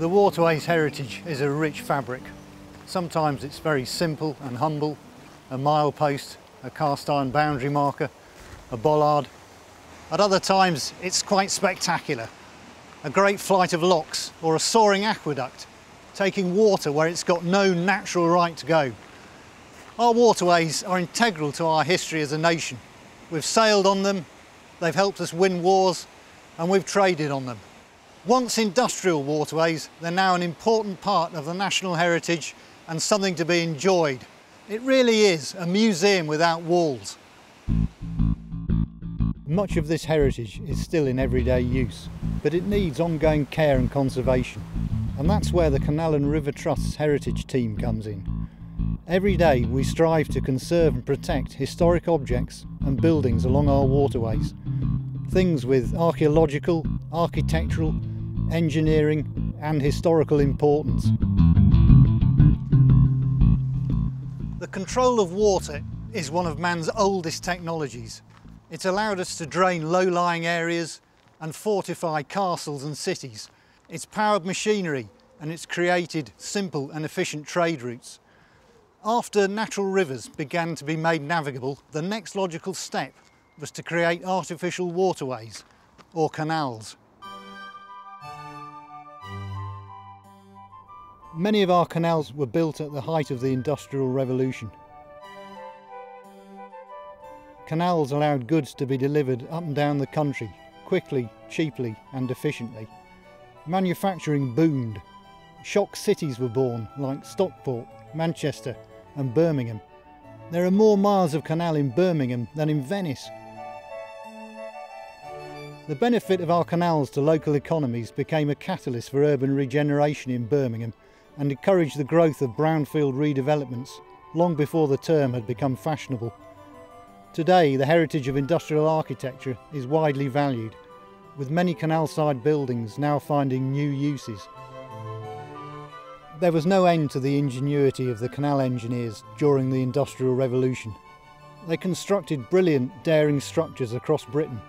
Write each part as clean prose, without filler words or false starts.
The waterway's heritage is a rich fabric. Sometimes it's very simple and humble, a milepost, a cast iron boundary marker, a bollard. At other times it's quite spectacular, a great flight of locks or a soaring aqueduct, taking water where it's got no natural right to go. Our waterways are integral to our history as a nation. We've sailed on them, they've helped us win wars, and we've traded on them. Once industrial waterways, they're now an important part of the national heritage and something to be enjoyed. It really is a museum without walls. Much of this heritage is still in everyday use, but it needs ongoing care and conservation. And that's where the Canal and River Trust's heritage team comes in. Every day we strive to conserve and protect historic objects and buildings along our waterways. Things with archaeological, architectural, engineering and historical importance. The control of water is one of man's oldest technologies. It's allowed us to drain low-lying areas and fortify castles and cities. It's powered machinery and it's created simple and efficient trade routes. After natural rivers began to be made navigable, the next logical step was to create artificial waterways, or canals. Many of our canals were built at the height of the Industrial Revolution. Canals allowed goods to be delivered up and down the country, quickly, cheaply and efficiently. Manufacturing boomed. Shock cities were born, like Stockport, Manchester and Birmingham. There are more miles of canal in Birmingham than in Venice. The benefit of our canals to local economies became a catalyst for urban regeneration in Birmingham and encouraged the growth of brownfield redevelopments long before the term had become fashionable. Today, the heritage of industrial architecture is widely valued, with many canal-side buildings now finding new uses. There was no end to the ingenuity of the canal engineers during the Industrial Revolution. They constructed brilliant, daring structures across Britain,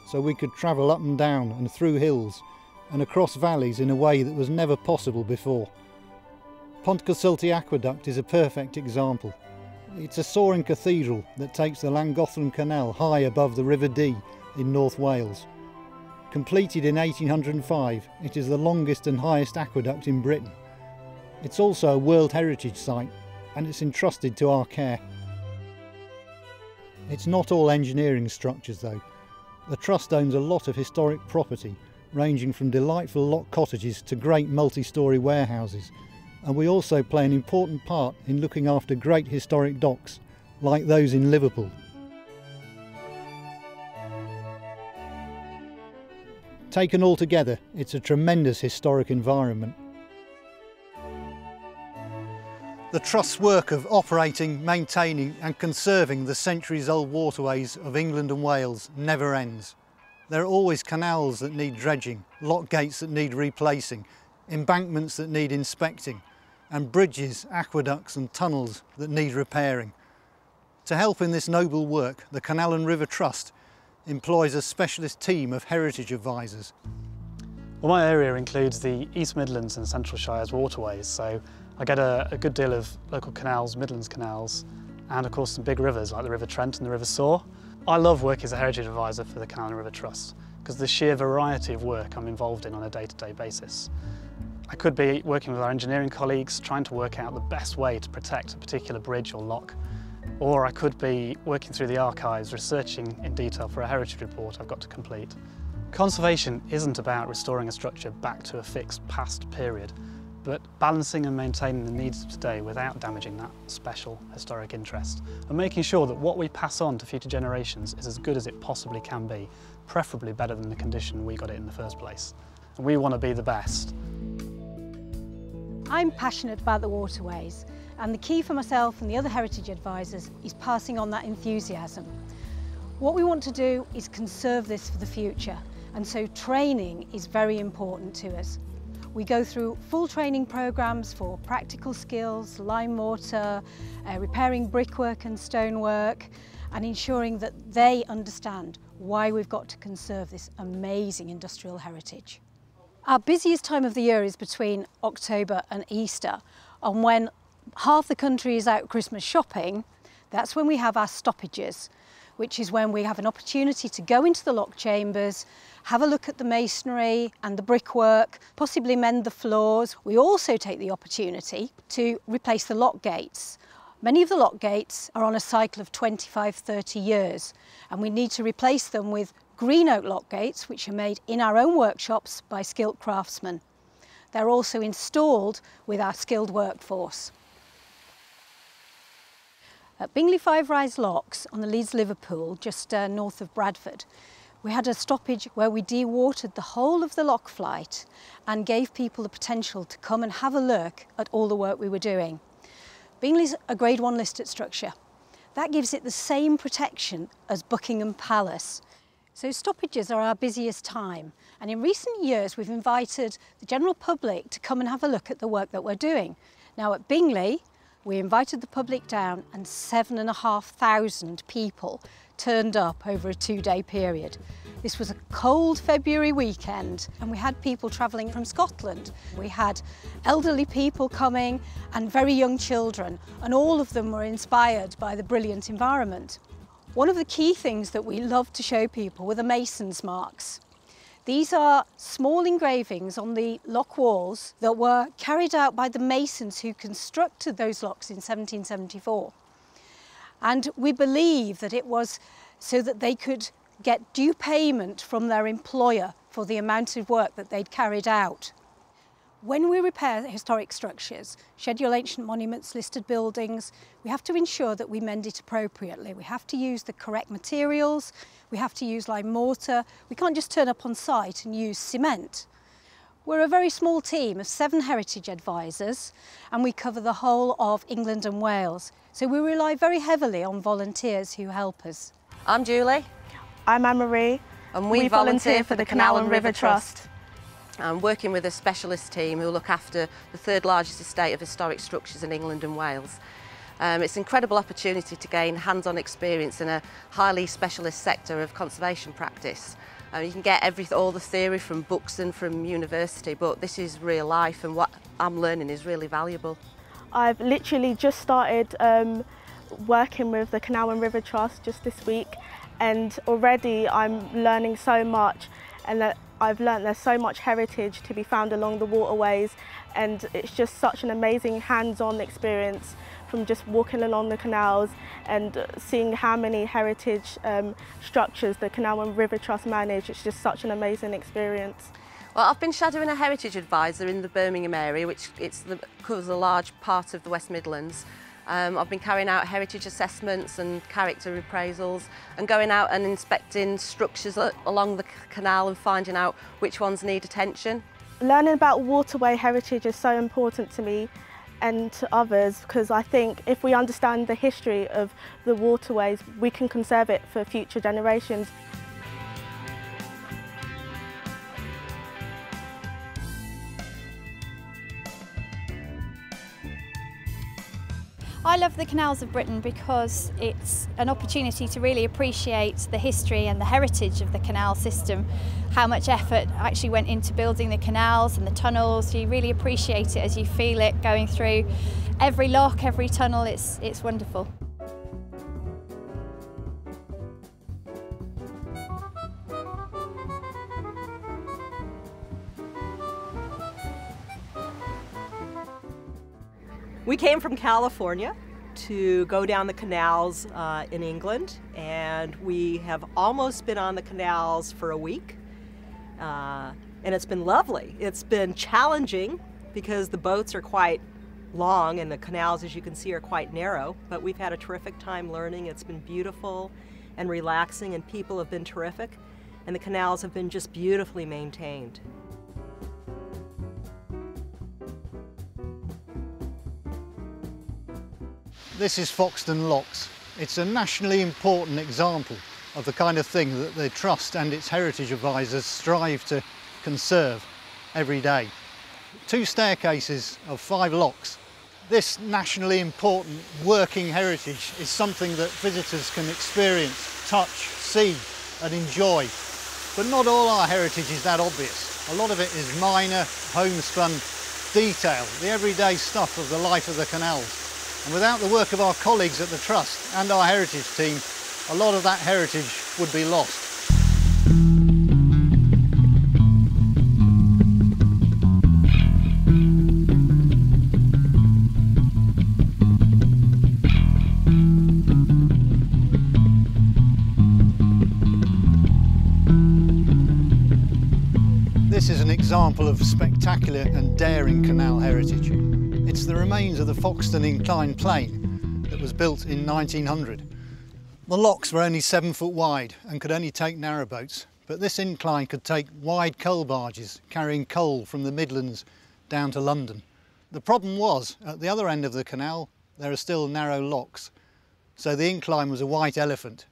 so we could travel up and down and through hills and across valleys in a way that was never possible before. Pontgysylltu Aqueduct is a perfect example. It's a soaring cathedral that takes the Llangollen Canal high above the River Dee in North Wales. Completed in 1805, it is the longest and highest aqueduct in Britain. It's also a World Heritage Site and it's entrusted to our care. It's not all engineering structures though. The Trust owns a lot of historic property, ranging from delightful lock cottages to great multi-storey warehouses, and we also play an important part in looking after great historic docks, like those in Liverpool. Taken all together, it's a tremendous historic environment. The Trust's work of operating, maintaining and conserving the centuries-old waterways of England and Wales never ends. There are always canals that need dredging, lock gates that need replacing, embankments that need inspecting, and bridges, aqueducts and tunnels that need repairing. To help in this noble work, the Canal and River Trust employs a specialist team of heritage advisors. Well, my area includes the East Midlands and Central Shires waterways, so I get a good deal of local canals, Midlands canals, and of course some big rivers like the River Trent and the River Soar. I love working as a heritage advisor for the Canal and River Trust because of the sheer variety of work I'm involved in on a day-to-day basis. I could be working with our engineering colleagues trying to work out the best way to protect a particular bridge or lock, or I could be working through the archives researching in detail for a heritage report I've got to complete. Conservation isn't about restoring a structure back to a fixed past period, but balancing and maintaining the needs of today without damaging that special historic interest, and making sure that what we pass on to future generations is as good as it possibly can be, preferably better than the condition we got it in the first place. And we want to be the best. I'm passionate about the waterways, and the key for myself and the other heritage advisors is passing on that enthusiasm. What we want to do is conserve this for the future, and so training is very important to us. We go through full training programs for practical skills, lime mortar, repairing brickwork and stonework, and ensuring that they understand why we've got to conserve this amazing industrial heritage. Our busiest time of the year is between October and Easter, and when half the country is out Christmas shopping, that's when we have our stoppages, which is when we have an opportunity to go into the lock chambers, have a look at the masonry and the brickwork, possibly mend the floors. We also take the opportunity to replace the lock gates. Many of the lock gates are on a cycle of 25-30 years, and we need to replace them with green oak lock gates, which are made in our own workshops by skilled craftsmen. They're also installed with our skilled workforce. At Bingley Five Rise Locks on the Leeds-Liverpool, just north of Bradford, we had a stoppage where we dewatered the whole of the lock flight and gave people the potential to come and have a look at all the work we were doing. Bingley's a Grade 1 listed structure. That gives it the same protection as Buckingham Palace. So stoppages are our busiest time, and in recent years we've invited the general public to come and have a look at the work that we're doing. Now at Bingley, we invited the public down and 7,500 people turned up over a 2-day period. This was a cold February weekend, and we had people travelling from Scotland. We had elderly people coming and very young children, and all of them were inspired by the brilliant environment. One of the key things that we loved to show people were the mason's marks. These are small engravings on the lock walls that were carried out by the masons who constructed those locks in 1774. And we believe that it was so that they could get due payment from their employer for the amount of work that they'd carried out. When we repair historic structures, schedule ancient monuments, listed buildings, we have to ensure that we mend it appropriately. We have to use the correct materials, we have to use lime mortar. We can't just turn up on site and use cement. We're a very small team of 7 heritage advisors, and we cover the whole of England and Wales. So we rely very heavily on volunteers who help us. I'm Julie. I'm Anne-Marie. And we volunteer for the Canal and River Trust. I'm working with a specialist team who look after the 3rd largest estate of historic structures in England and Wales. It's an incredible opportunity to gain hands-on experience in a highly specialist sector of conservation practice. You can get all the theory from books and from university, but this is real life, and what I'm learning is really valuable. I've literally just started working with the Canal and River Trust just this week, and already I'm learning so much, and that I've learned there's so much heritage to be found along the waterways, and it's just such an amazing hands-on experience from just walking along the canals and seeing how many heritage structures the Canal and River Trust manage. It's just such an amazing experience. Well, I've been shadowing a heritage advisor in the Birmingham area, which covers a large part of the West Midlands. I've been carrying out heritage assessments and character appraisals and going out and inspecting structures along the canal and finding out which ones need attention. Learning about waterway heritage is so important to me and to others, because I think if we understand the history of the waterways, we can conserve it for future generations. I love the Canals of Britain because it's an opportunity to really appreciate the history and the heritage of the canal system, how much effort actually went into building the canals and the tunnels. You really appreciate it as you feel it going through every lock, every tunnel. It's wonderful. We came from California to go down the canals in England, and we have almost been on the canals for a week, and it's been lovely. It's been challenging because the boats are quite long and the canals, as you can see, are quite narrow, but we've had a terrific time learning. It's been beautiful and relaxing, and people have been terrific, and the canals have been just beautifully maintained. This is Foxton Locks. It's a nationally important example of the kind of thing that the Trust and its heritage advisors strive to conserve every day. 2 staircases of 5 locks. This nationally important working heritage is something that visitors can experience, touch, see and enjoy But not all our heritage is that obvious. A lot of it is minor, homespun detail, the everyday stuff of the life of the canals. And without the work of our colleagues at the Trust and our heritage team, a lot of that heritage would be lost. This is an example of spectacular and daring canal heritage. It's the remains of the Foxton Inclined Plane that was built in 1900. The locks were only 7 foot wide and could only take narrowboats, but this incline could take wide coal barges carrying coal from the Midlands down to London. The problem was, at the other end of the canal, there are still narrow locks, so the incline was a white elephant.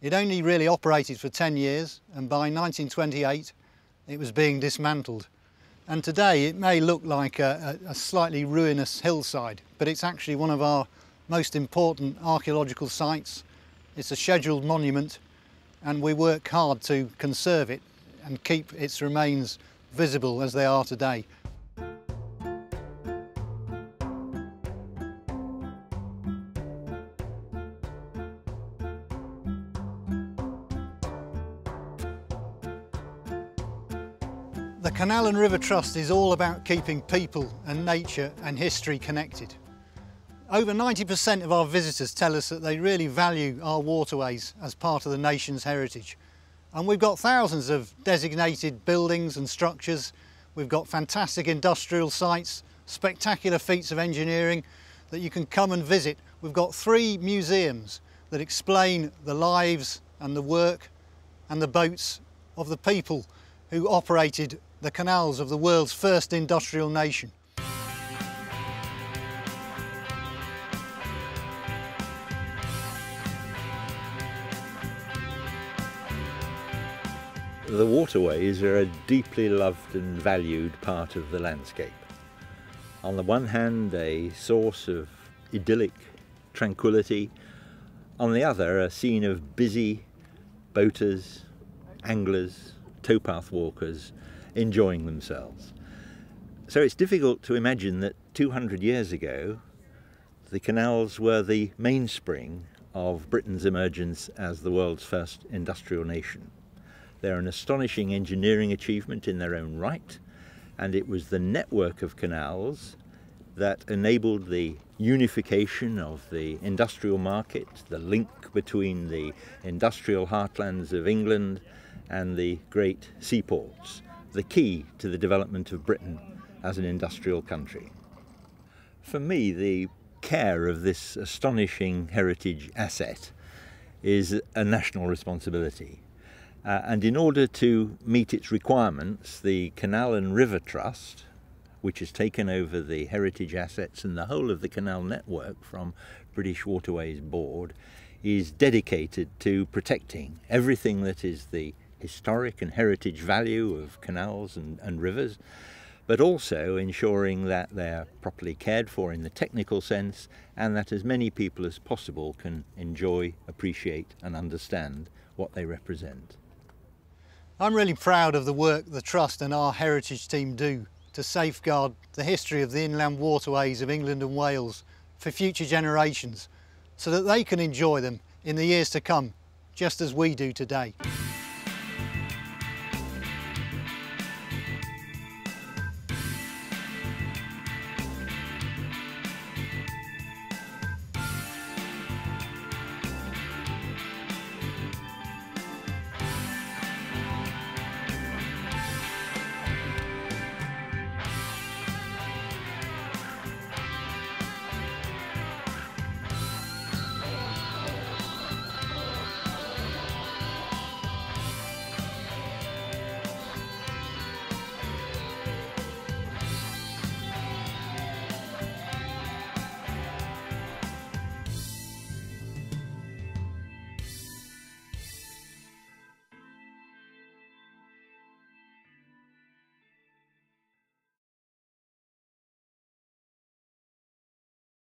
It only really operated for 10 years, and by 1928 it was being dismantled. And today it may look like a slightly ruinous hillside, but it's actually one of our most important archaeological sites. It's a scheduled monument, and we work hard to conserve it and keep its remains visible as they are today. The Canal and River Trust is all about keeping people and nature and history connected. Over 90% of our visitors tell us that they really value our waterways as part of the nation's heritage. And we've got thousands of designated buildings and structures. We've got fantastic industrial sites, spectacular feats of engineering that you can come and visit. We've got 3 museums that explain the lives and the work and the boats of the people who operated the canals of the world's first industrial nation. The waterways are a deeply loved and valued part of the landscape. On the one hand, a source of idyllic tranquility, on the other, a scene of busy boaters, anglers, towpath walkers enjoying themselves. So it's difficult to imagine that 200 years ago the canals were the mainspring of Britain's emergence as the world's first industrial nation. They're an astonishing engineering achievement in their own right, and it was the network of canals that enabled the unification of the industrial market, the link between the industrial heartlands of England and the great seaports, the key to the development of Britain as an industrial country. For me, the care of this astonishing heritage asset is a national responsibility. And in order to meet its requirements, the Canal and River Trust, which has taken over the heritage assets and the whole of the canal network from British Waterways Board, is dedicated to protecting everything that is the historic and heritage value of canals and rivers, but also ensuring that they're properly cared for in the technical sense, and that as many people as possible can enjoy, appreciate and understand what they represent. I'm really proud of the work the Trust and our heritage team do to safeguard the history of the inland waterways of England and Wales for future generations, so that they can enjoy them in the years to come, just as we do today.